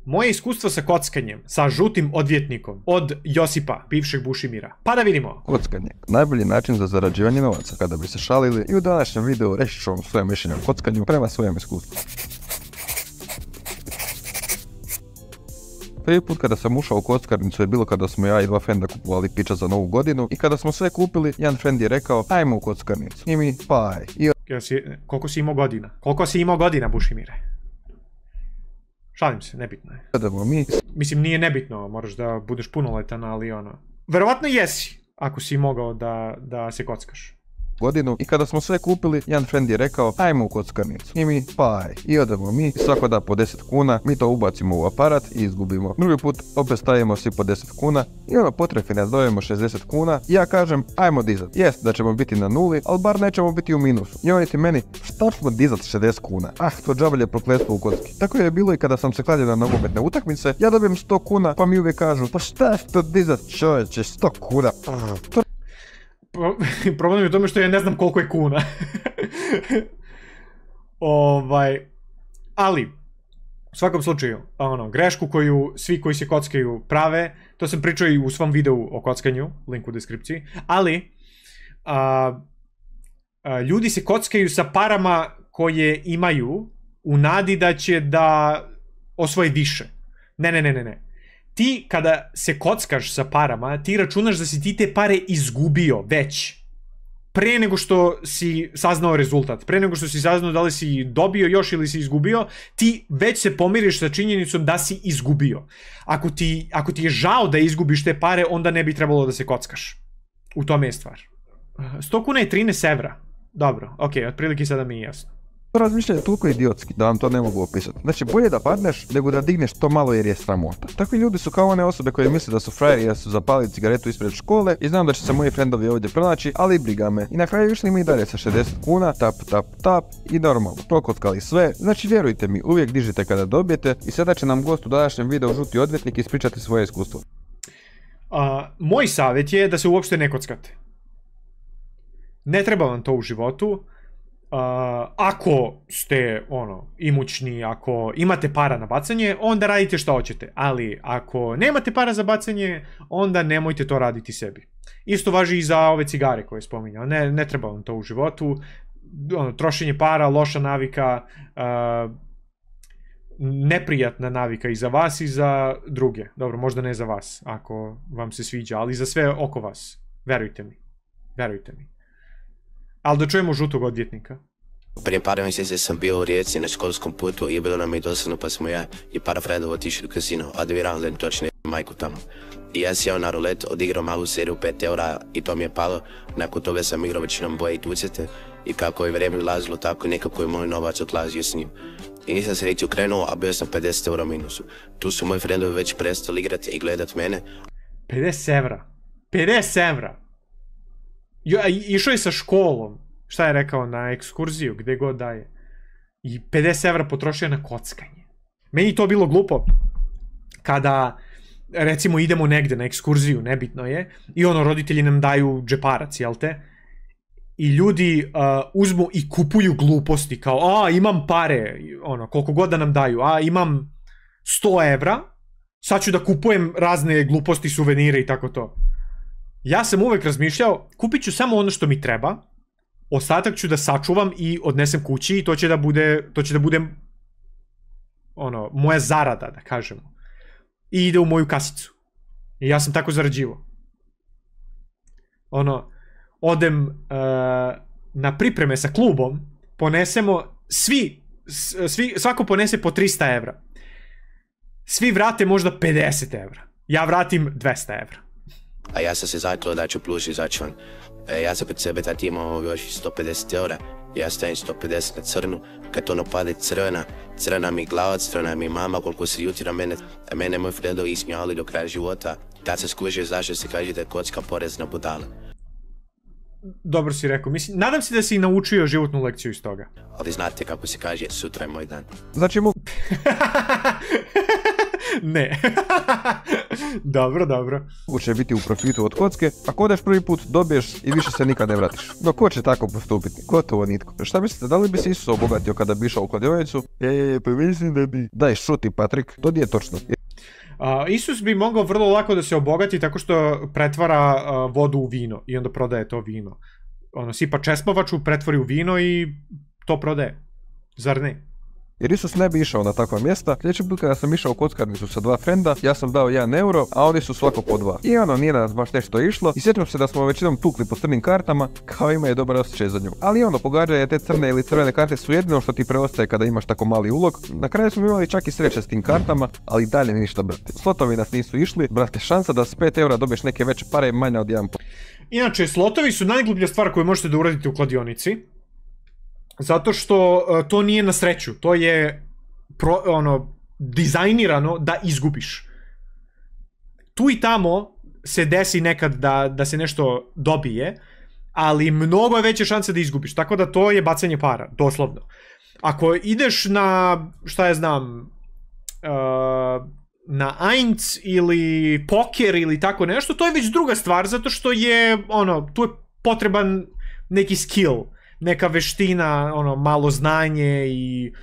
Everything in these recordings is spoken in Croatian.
Moje iskustvo sa kockanjem, sa žutim odvjetnikom od Josipa, bivšeg Bušimira. Pa da vidimo. Kockanje. Najbolji način za zarađivanje novaca. Kada bi se šalili i u današnjem videu reći ću vam svoje mišljenje o kockanju prema svojem iskustvu. Prvi put kada sam ušao u kockarnicu je bilo kada smo ja i dva frenda kupovali pića za novu godinu i kada smo sve kupili, jedan frend je rekao ajmo u kockarnicu. I mi pa aj. Koliko si imao godina? Koliko si imao godina, Bušimire? Šalim se, nebitno je. Mislim, nije nebitno, moraš da budeš punoletan, ali ono... Verovatno jesi, ako si mogao da se kockaš. Godinu i kada smo sve kupili, jedan frend je rekao ajmo u kockarnicu. I mi pa aj. I odemo mi, svako da po 10 kuna, mi to ubacimo u aparat i izgubimo. Drugi put opet stavimo svi po 10 kuna i ono potrefi nas dojemo 60 kuna i ja kažem ajmo dizat. Jest da ćemo biti na nuli, ali bar nećemo biti u minusu. I oni ti meni šta ćemo dizat 60 kuna? Ah, to džavelje prokletstvo u kocki. Tako je bilo i kada sam se kladio na nogometne utakmice, ja dobijem 100 kuna pa mi uvijek kažu pa šta što dizat čovječe 100 kuna? Problem je u tome što ja ne znam koliko je kuna. Ali, u svakom slučaju, grešku koju svi koji se kockaju prave, to sam pričao i u svom videu o kockanju, link u deskripciji, ali ljudi se kockaju sa parama koje imaju u nadi da će da osvoje više. Ne. Ti kada se kockaš sa parama, ti računaš da si ti te pare izgubio već. Pre nego što si saznao rezultat, pre nego što si saznao da li si dobio još ili si izgubio, ti već se pomiriš sa činjenicom da si izgubio. Ako ti je žao da izgubiš te pare, onda ne bi trebalo da se kockaš. U tome je stvar. 100 kuna je 13 evra. Dobro, okej, otprilike sada mi je jasno. To razmišljanje je toliko idiotski da vam to ne mogu opisati. Znači bolje da padneš nego da digneš to malo jer je sramota. Takvi ljudi su kao one osobe koje misle da su frajeri jer su zapalili cigaretu ispred škole i znam da će se moji frendovi ovdje pronaći, ali briga me. I na kraju išli mi dalje sa 60 kuna, tap i normalno. Prokockali sve, znači vjerujte mi, uvijek dižite kada dobijete i sada će nam gost u današnjem videu žuti odvjetnik ispričati svoje iskustvo. Moj savjet je da se uopšte ne kockate. Ne treba vam to u životu. Ako ste imućni, ako imate para na bacanje, onda radite što hoćete, ali ako nemate para za bacanje, onda nemojte to raditi sebi. Isto važi i za ove cigare koje je spominjao, ne treba vam to u životu, trošenje para, loša navika, neprijatna navika i za vas i za druge, dobro, možda ne za vas, ako vam se sviđa, ali za sve oko vas, verujte mi. Ali da čujemo žutog odvjetnika. Prije par mjeseci sam bio u Rijeci na školskom putu i bilo nam je dosadno pa smo ja i par frendova otišli u kasino, a da vjerujem da je točnije majku tamo. I ja sjeo na rulet, odigrao malu seriju 5 eura i to mi je palo. Nakon toga sam igrao većinom boje i tucete i kako je vrijeme ulazilo tako nekako je moj novac odlazio s njim. I nisam se niti ukrenuo, a bio sam 50 eura minusu. Tu su moji frendovi već prestali igrati i gledat mene. 50 evra? 50 evra? Išao je sa školom. Šta je rekao, na ekskurziju, gdje god daje. I 50 evra potrošio na kockanje. Meni to bilo glupo. Kada, recimo, idemo negdje na ekskurziju, nebitno je, i roditelji nam daju džeparac, jel te? I ljudi uzmu i kupuju gluposti, kao, imam pare, koliko god da nam daju, imam 100 evra, sad ću da kupujem razne gluposti, suvenire i tako to. Ja sam uvek razmišljao, kupit ću samo ono što mi treba, ostatak ću da sačuvam i odnesem kući i to će da bude moja zarada, da kažemo. I ide u moju kasicu. I ja sam tako zarađivao. Odem na pripreme sa klubom, ponesemo, svako ponese po 300 evra. Svi vrate možda 50 evra. Ja vratim 200 evra. A ja sam se zaklao da ću plus izaći van. Ja sam kod sebe tad imao još 150 eura. Ja stavim 150 na crnu. Kad ono pade crna mi glava, crna mi mama, koliko se ljuti na mene. A mene moj fredovi ismijali do kraja života. Tad se skužio zašto se kaže da je kocka porez na budale. Dobro si rekao, mislim, nadam se da si naučio životnu lekciju iz toga. Ali znate kako se kaže, sutra je moj dan. Znači Ne. Dobro, dobro. Moguće biti u profitu od kocke, ako odeš prvi put, dobiješ i više se nikad ne vratiš. No ko će tako postupiti? Gotovo nitko. Šta mislite, da li bi se Isus obogatio kada bi išao u kladionicu? Pa mislim da bi. Daj, šuti, Patrik, to nije točno. Isus bi mogao vrlo lako da se obogati tako što pretvara vodu u vino i onda prodaje to vino. Sipa česmovaču, pretvori u vino i to prodaje. Zar ne? Jer Isus ne bi išao na takva mjesta. Sljedeći put kada sam išao u kockarnicu sa 2 frenda, ja sam dao 1 euro, a oni su svako po 2. I nije nas baš nešto išlo i sjećam se da smo većinom tukli po crnim kartama, kao imaju dobar osjećaj za nju. Ali pogađanje te crne ili crvene karte su jedino što ti preostaje kada imaš tako mali ulog. Na kraju smo imali čak i sreće s tim kartama, ali dalje ništa, brate. Slotovi nas nisu išli, brate, šansa da s 5 eura dobiješ neke veće pare je manja od 1. Inače, slotovi su najgluplja stvar koju možete da uradite u kladionici. Zato što to nije na sreću, to je dizajnirano da izgubiš. Tu i tamo se desi nekad da se nešto dobije, ali mnogo je veće šanse da izgubiš, tako da to je bacanje para, doslovno. Ako ideš na, šta ja znam, na Eins ili poker ili tako nešto, to je već druga stvar, zato što je, tu je potreban neki skill, neka veština, malo znanje i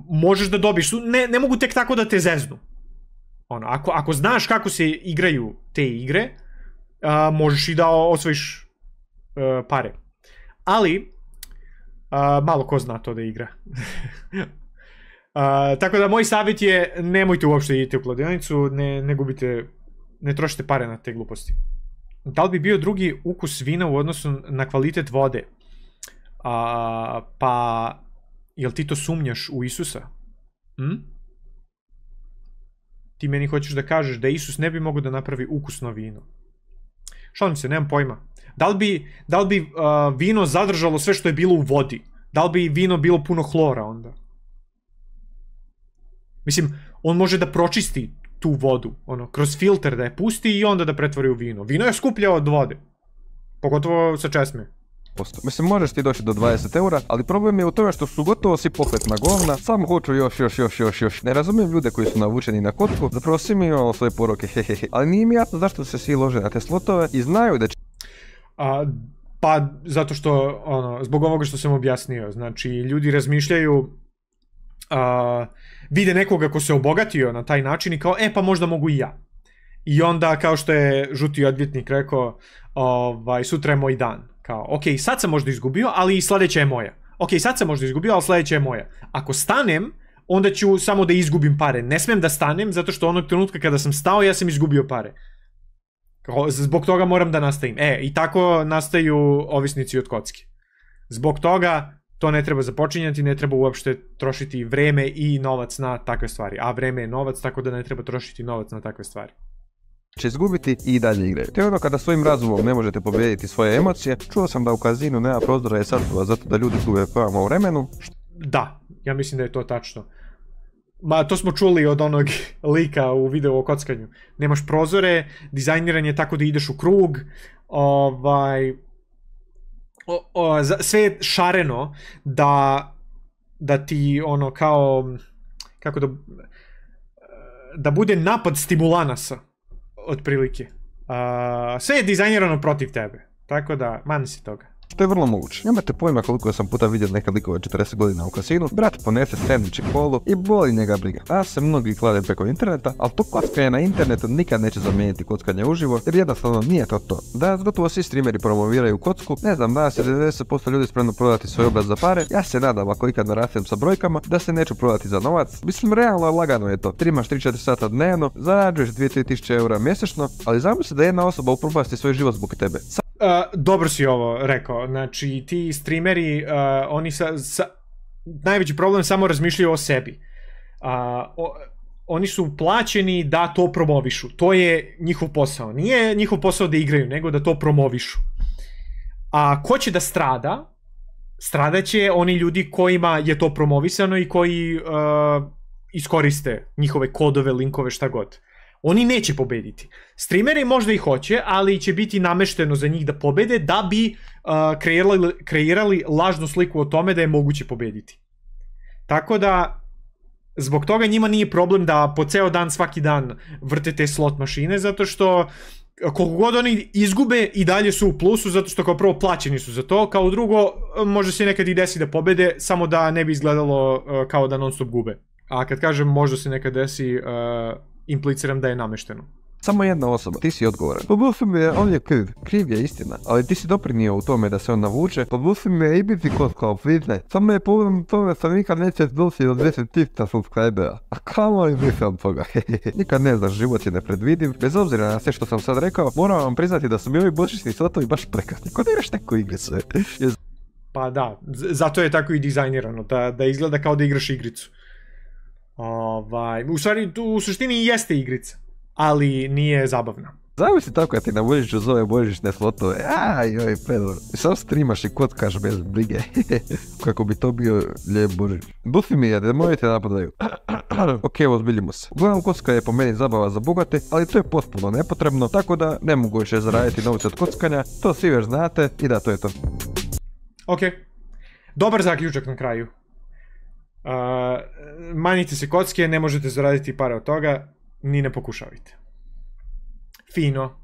možeš da dobiš, ne mogu tek tako da te zeznu. Ako znaš kako se igraju te igre, možeš i da osvojiš pare. Ali, malo ko zna to da igra. Tako da moj savjet je, nemojte uopšte idite u kladionicu, ne gubite, ne trošite pare na te gluposti. Da li bi bio drugi ukus vina u odnosu na kvalitet vode? Pa, jel ti to sumnjaš u Isusa? Ti meni hoćeš da kažeš da Isus ne bi mogao da napravi ukusno vino? Šalim se, nemam pojma. Da li bi vino zadržalo sve što je bilo u vodi? Da li bi vino bilo puno hlora onda? Mislim, on može da pročisti tu vodu, kroz filter da je pusti i onda da pretvori u vino. Vino je skuplje od vode. Pogotovo sa česme. Mislim, možeš ti doći do 20 eura, ali problem je u tome što su gotovo svi pokretna govna, samo hoću još. Ne razumijem ljude koji su navučeni na kocku, zapravo svi mi imamo svoje poruke, hehehe. Ali nije mi jasno zašto se svi lože na te slotove i znaju da će... Pa, zato što, zbog ovoga što sam objasnio, znači, ljudi razmišljaju, vide nekoga ko se obogatio na taj način i kao, pa možda mogu i ja. I onda, kao što je žuti odvjetnik rekao, sutra je moj dan. Kao, ok, sad sam možda izgubio, ali i sledeća je moja. Ok, sad sam možda izgubio, ali sledeća je moja. Ako stanem, onda ću samo da izgubim pare. Ne smem da stanem, zato što onog trenutka kada sam stao, ja sam izgubio pare. Zbog toga moram da nastavim. I tako nastaju ovisnici od kocke. Zbog toga to ne treba započinjati, ne treba uopšte trošiti vreme i novac na takve stvari. A vreme je novac, tako da ne treba trošiti novac na takve stvari. Će izgubiti i dalje igraju. To je kada svojim razumom ne možete pobijediti svoje emocije. Čuo sam da u kazinu nema prozora i satova zato da ljudi gube pojama u vremenu. Da, ja mislim da je to tačno. To smo čuli od onog lika u videu o kockanju. Nemaš prozore, dizajniran je tako da ideš u krug, sve je šareno da ti kao, kako da bude napad stimulanasa. Otprilike. Sve je dizajnirano protiv tebe. Tako da, mani se toga. To je vrlo moguće. Nemate pojma koliko sam puta vidio neka likove 40 godina u kasinu, brat ponese sandvič i kolu i boli njega briga. A se mnogi klade preko interneta, ali to kockanje na internetu nikad neće zamijeniti kockanje uživo, jer jednostavno nije to. Da, gotovo svi streameri promoviraju kocku, ne znam, danas je 90% ljudi spremno prodati svoj obraz za pare, ja se nadam ako ikad narastem sa brojkama, da se neću prodati za novac. Mislim, realno lagano je to. Streamaš 3-4 sata dnevno, zarađuješ 2-3 tisuće eura mjesečno, ali zamisli da jedna osoba upropasti svoj život zbog tebe. Dobro si ovo rekao, znači ti streameri, oni najveći problem samo razmišljaju o sebi. Oni su plaćeni da to promovišu, to je njihov posao, nije njihov posao da igraju, nego da to promovišu. A ko će da strada? Stradaće oni ljudi kojima je to promovisano i koji iskoriste njihove kodove, linkove, šta god. Oni neće pobediti. Streameri možda i hoće, ali će biti namešteno za njih da pobede da bi kreirali lažnu sliku o tome da je moguće pobediti. Tako da Zbog toga njima nije problem da po ceo dan, svaki dan vrte te slot mašine, zato što koliko god oni izgube i dalje su u plusu, zato što kao prvo plaćeni su za to, kao drugo može se nekad i desi da pobede, samo da ne bi izgledalo kao da non stop gube. A kad kažem možda se nekad desi, impliciram da je namešteno. Samo jedna osoba, ti si odgovoran. Po Bluffim je on je kriv je istina, ali ti si doprinio u tome da se on navuče. Po Bluffim je i biti kockao, priznaj. Samo je problem tome sam nikad neće doći do 10.000 subscribera. A kamo li mislim toga? Nikad ne znaš, život je nepredvidiv. Bez obzira na sve što sam sad rekao, moram vam priznati da su mi ovi božićni slotovi baš prekasni. Ko da igraš neku igricu? Pa da, zato je tako i dizajnirano, da izgleda kao da igraš igricu. U stvari, u suštini jeste igrica, ali nije zabavna. Zamisli tako kad ti na Božiću zove božićne slotove, joj, predor. I sam streamaš i kockaš bez brige. Kako bi to bio lijep Božić. Bufi mi je, da mojete napadaju. Ok, ozbiljimo se. Uglavnom kocka je po meni zabava za bogate, ali to je potpuno nepotrebno, tako da ne mogu više zaraditi novce od kockanja, to svi već znate i da, to je to. Ok, dobar zaključak na kraju. Manjite se kocke, ne možete zaraditi pare od toga, ni ne pokušavajte. Fino.